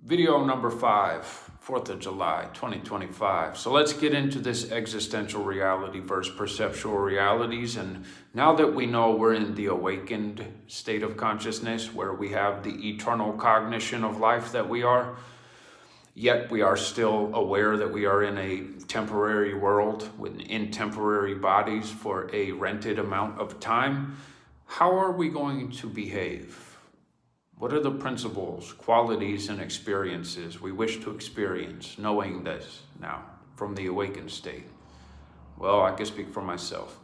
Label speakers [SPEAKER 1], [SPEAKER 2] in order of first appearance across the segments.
[SPEAKER 1] Video number 5, 4th of July, 2025. So let's get into this existential reality versus perceptual realities. And now that we know we're in the awakened state of consciousness, where we have the eternal cognition of life that we are, yet we are still aware that we are in a temporary world in temporary bodies for a rented amount of time, how are we going to behave? What are the principles, qualities, and experiences we wish to experience knowing this now from the awakened state? Well, I can speak for myself.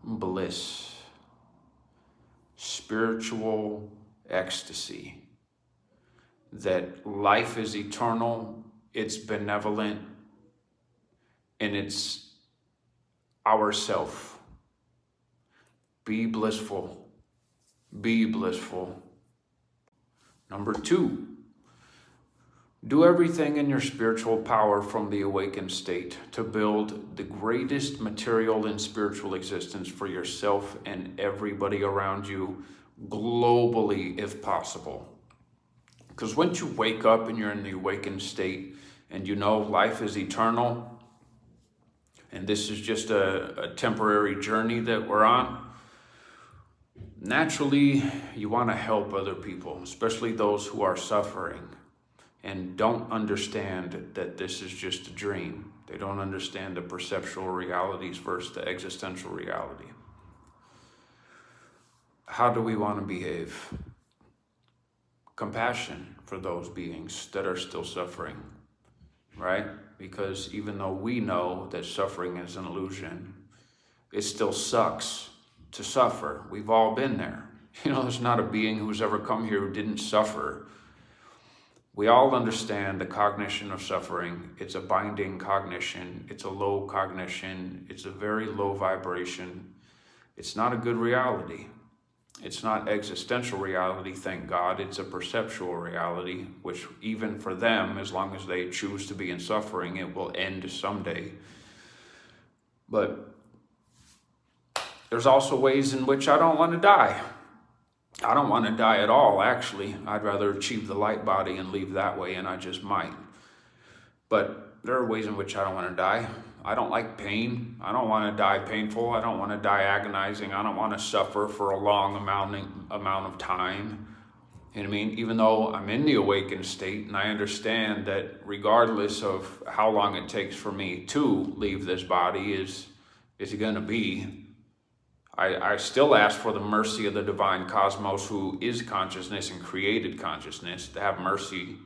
[SPEAKER 1] Bliss, spiritual ecstasy, that life is eternal, it's benevolent, and it's ourself. Be blissful. Be blissful. Number 2, do everything in your spiritual power from the awakened state to build the greatest material and spiritual existence for yourself and everybody around you globally, if possible. Because once you wake up and you're in the awakened state and you know life is eternal and this is just a temporary journey that we're on, naturally, you want to help other people, especially those who are suffering and don't understand that this is just a dream. They don't understand the perceptual realities versus the existential reality. How do we want to behave? Compassion for those beings that are still suffering, right? Because even though we know that suffering is an illusion, it still sucks to suffer. We've all been there. There's not a being who's ever come here who didn't suffer. We all understand the cognition of suffering. It's a binding cognition. It's a low cognition. It's a very low vibration. It's not a good reality. It's not existential reality, thank God. It's a perceptual reality, which even for them, as long as they choose to be in suffering, it will end someday. But there's also ways in which I don't want to die. I don't want to die at all, actually. I'd rather achieve the light body and leave that way, and I just might. But there are ways in which I don't want to die. I don't like pain. I don't want to die painful. I don't want to die agonizing. I don't want to suffer for a long amount of time. You know what I mean? Even though I'm in the awakened state and I understand that regardless of how long it takes for me to leave this body is going to be, I still ask for the mercy of the divine cosmos, who is consciousness and created consciousness, to have mercy